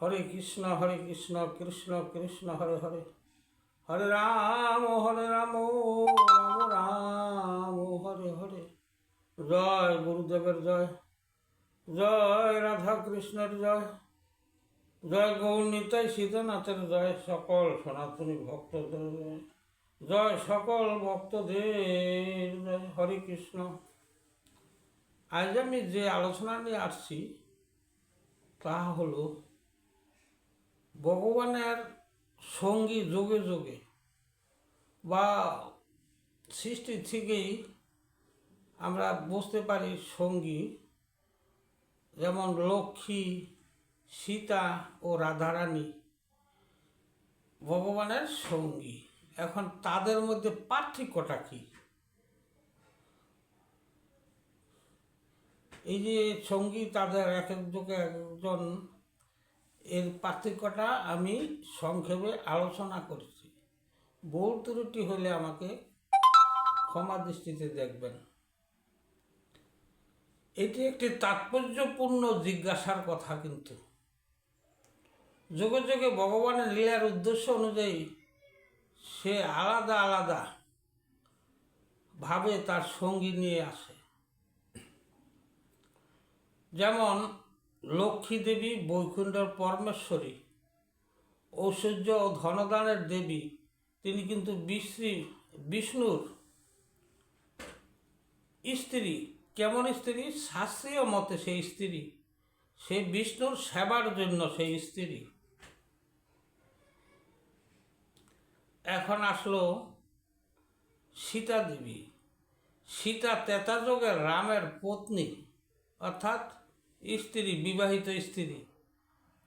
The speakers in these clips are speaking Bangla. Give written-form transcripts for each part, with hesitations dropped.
হরে কৃষ্ণ কৃষ্ণ কৃষ্ণ হরে হরে, হরে রাম রাম রাম হরে হরে। জয় গুরুদেবের জয়, জয় রাধা কৃষ্ণের জয়, জয় গৌর নিতাই সীতানাথের জয়, সকল সনাতনী ভক্তদের জয়, জয় সকল ভক্তদের জয়। হরে কৃষ্ণ। আজ আমি যে আলোচনা নিয়ে আসছি তা হলো ভগবানের সঙ্গী যোগে যোগে বা সৃষ্টি থেকেই আমরা বুঝতে পারি সঙ্গী, যেমন লক্ষ্মী, সীতা ও রাধারানী ভগবানের সঙ্গী। এখন তাদের মধ্যে পার্থক্যটা কি? এই যে সঙ্গী তাদের এক একজন, এর পার্থক্যটা আমি সংক্ষেপে আলোচনা করেছি। ভুল ত্রুটি হলে আমাকে ক্ষমা দৃষ্টিতে দেখবেন। এটি একটি তাৎপর্যপূর্ণ জিজ্ঞাসার কথা, কিন্তু যোগে যোগে ভগবানের লীলার উদ্দেশ্য অনুযায়ী সে আলাদা আলাদা ভাবে তার সঙ্গী নিয়ে আসে। যেমন লক্ষ্মী দেবী বৈকুণ্ঠের পরমেশ্বরী, ঐশ্বর্য ও ধনদানের দেবী, তিনি কিন্তু বিষ্ণুর স্ত্রী। কেমন স্ত্রী? শাস্ত্রীয় মতে সেই স্ত্রী, সে বিষ্ণুর সেবার জন্য সেই স্ত্রী। এখন আসলো সীতা দেবী। সীতা ত্রেতাযুগের রামের পত্নী, অর্থাৎ স্ত্রী, বিবাহিত স্ত্রী,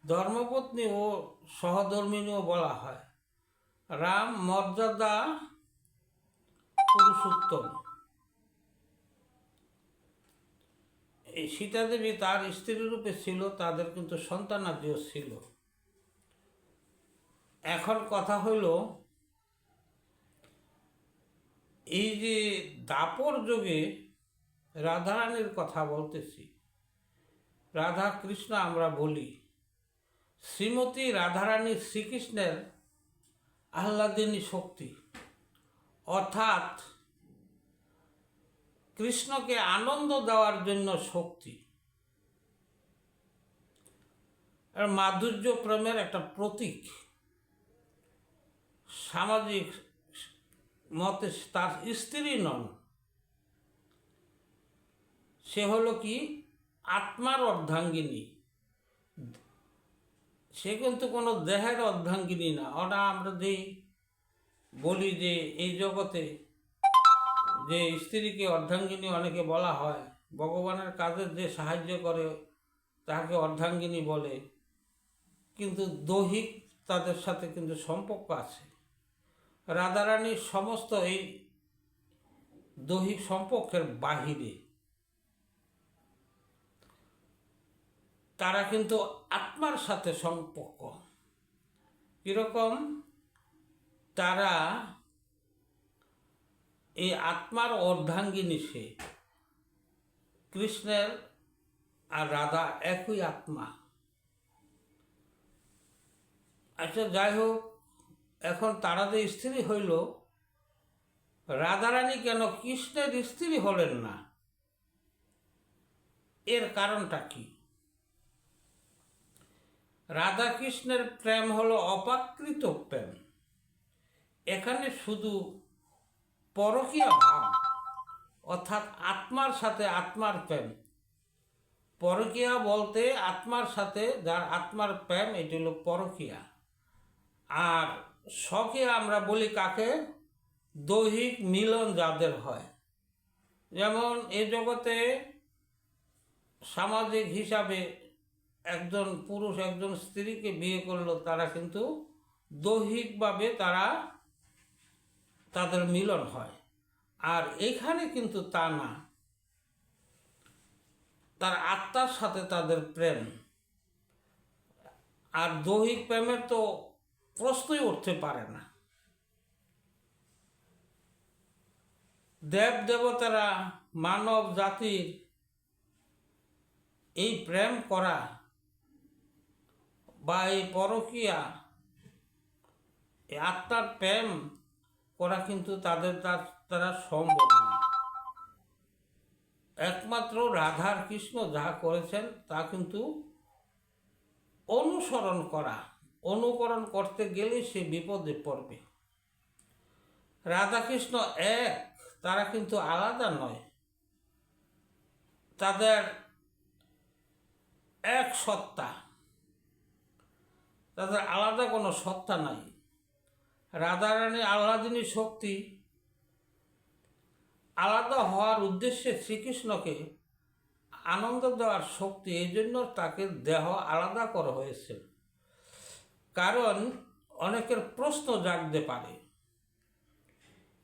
ধর্মপত্নী ও সহধর্মিণীও বলা হয়। রাম মর্যাদা পুরুষোত্তম। এই সীতা দেবী তার স্ত্রী রূপে ছিল, তাদের কিন্তু সন্তানাদিও ছিল। এখন কথা হইল, এই যে দাপর যুগে রাধারানীর কথা বলতেছি, রাধা কৃষ্ণ আমরা বলি, শ্রীমতী রাধারানী শ্রীকৃষ্ণের আহ্লাদিনী শক্তি, অর্থাৎ কৃষ্ণকে আনন্দ দেওয়ার জন্য শক্তি। আর মাধুর্য প্রেমের একটা প্রতীক। সামাজিক মতে তার স্ত্রী নন, সে হলো কি আত্মার অর্ধাঙ্গিনী। সে কিন্তু কোনো দেহের অর্ধাঙ্গিনী না। ওটা আমরা যেই বলি যে এই জগতে যে স্ত্রীকে অর্ধাঙ্গিনী অনেকে বলা হয়, ভগবানের কাজে যে সাহায্য করে তাকে অর্ধাঙ্গিনী বলে, কিন্তু দৈহিক তাদের সাথে কিন্তু সম্পর্ক আছে। রাধারানীর সমস্ত এই দৈহিক সম্পর্কের বাহিরে, তারা কিন্তু আত্মার সাথে সম্পর্ক। কীরকম? তারা এই আত্মার অর্ধাঙ্গিনী। সে কৃষ্ণের আর রাধা একই আত্মা। আচ্ছা, যাই হোক, এখন তারা যে স্ত্রী হইল, রাধারানী কেন কৃষ্ণের স্ত্রী হলেন না? এর কারণটা কি? রাধা কৃষ্ণের প্রেম হলো অপ্রাকৃত প্রেম। এখানে শুধু পরকীয়া ভাব, অর্থাৎ আত্মার সাথে আত্মার প্রেম। পরকীয়া বলতে আত্মার সাথে যার আত্মার প্রেম, এটি হলো পরকীয়া। আর স্বকীয়া আমরা বলি কাকে? দৈহিক মিলন যাদের হয়। যেমন এ জগতে সামাজিক হিসাবে একজন পুরুষ একজন স্ত্রীকে বিয়ে করলো, তারা কিন্তু দৈহিকভাবে তাদের মিলন হয়। আর এখানে কিন্তু তা না, তার আত্মার সাথে তাদের প্রেম। আর দৈহিক প্রেমের তো প্রশ্নই উঠতে পারে না। দেব দেবতারা মানব জাতির এই প্রেম করা বা এই পরকীয়া, এই আত্মার প্রেম করা কিন্তু তাদের দ্বারা সম্ভব না। একমাত্র রাধার কৃষ্ণ যা করেছেন তা কিন্তু অনুকরণ করতে গেলে সে বিপদে পড়বে। রাধাকৃষ্ণ এক, তারা কিন্তু আলাদা নয়, তাদের এক সত্তা, তাদের আলাদা কোনো সত্তা নাই। রাধারানী আহ্লাদিনী শক্তি আলাদা হওয়ার উদ্দেশ্যে শ্রীকৃষ্ণকে আনন্দ দেওয়ার শক্তি, এই জন্য তাকে দেহ আলাদা করা হয়েছে। কারণ অনেকের প্রশ্ন জাগতে পারে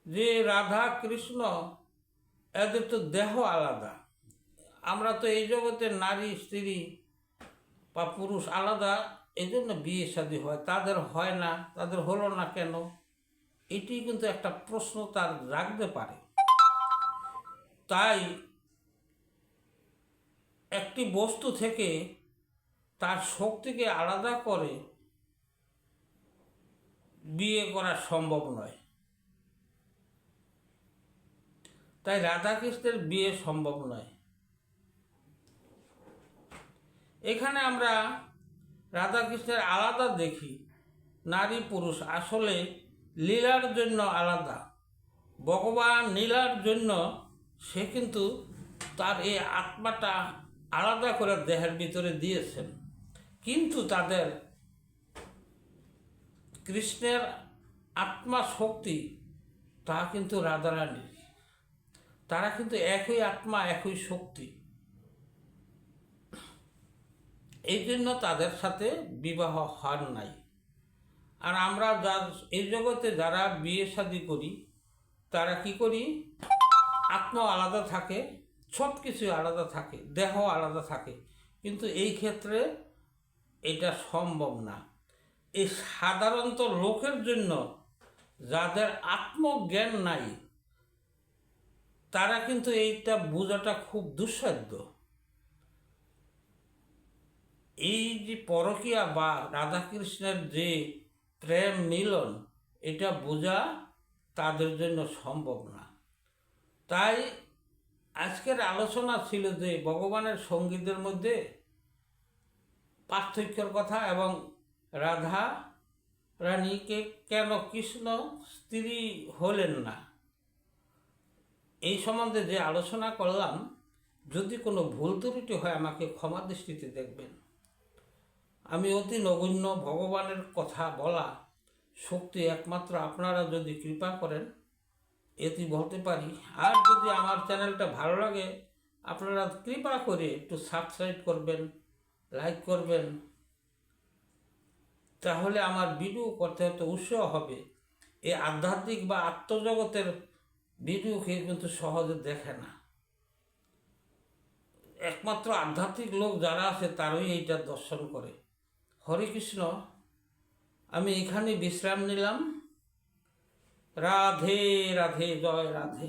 যে রাধা কৃষ্ণ এদের তো দেহ আলাদা, আমরা তো এই জগতে নারী স্ত্রী বা পুরুষ আলাদা, এই জন্য বিয়ে শাদী হয়, তাদের হয় না, তাদের হলো না কেন? এটি কিন্তু একটা প্রশ্ন তার জাগতে পারে। তাই একটি বস্তু থেকে তার শক্তিকে আলাদা করে বিয়ে করা সম্ভব নয়। তাই রাধাকৃষ্ণের বিয়ে সম্ভব নয়। এখানে আমরা রাধাকৃষ্ণের আলাদা দেখি, নারী পুরুষ আসলে লীলার জন্য আলাদা। ভগবান লীলার জন্য সে কিন্তু তার এই আত্মাটা আলাদা করে দেহের ভিতরে দিয়েছেন, কিন্তু তাদের কৃষ্ণের আত্মা শক্তি তা কিন্তু রাধারানীর, তারা কিন্তু একই আত্মা একই শক্তি। এই জন্য তাদের সাথে বিবাহ হয় নাই। আর আমরা এই জগতে যারা বিয়ে শাদী করি তারা কি করি, আত্মা আলাদা থাকে, সব কিছু আলাদা থাকে, দেহ আলাদা থাকে, কিন্তু এই ক্ষেত্রে এটা সম্ভব না। এই সাধারণত লোকের জন্য, যাদের আত্মজ্ঞান নাই, তারা কিন্তু এইটা বোঝাটা খুব দুঃসাধ্য। এই যে পরকীয়া বা রাধাকৃষ্ণের যে প্রেম মিলন, এটা বোঝা তাদের জন্য সম্ভব না। তাই আজকের আলোচনা ছিল যে ভগবানের সঙ্গীদের মধ্যে পার্থক্যের কথা এবং রাধা রানীকে কেন কৃষ্ণ স্ত্রী হলেন না, এই সম্বন্ধে যে আলোচনা করলাম। যদি কোনো ভুল ত্রুটি হয় আমাকে ক্ষমা দৃষ্টিতে দেখবেন। আমি অতি নগণ্য, ভগবানের কথা বলা শক্তি একমাত্র আপনারা যদি কৃপা করেন এটি বলতে পারি। আর যদি আমার চ্যানেলটা ভালো লাগে আপনারা কৃপা করে একটু সাবস্ক্রাইব করবেন, লাইক করবেন, তাহলে আমার ভিডিও করতে হতে উৎসাহ হবে। এই আধ্যাত্মিক বা আত্মজগতের ভিডিও কেউ কিন্তু সহজে দেখে না, একমাত্র আধ্যাত্মিক লোক যারা আছে তারই এইটা দর্শন করে। হরে কৃষ্ণ। আমি এখানে বিশ্রাম নিলাম। রাধে রাধে, জয় রাধে।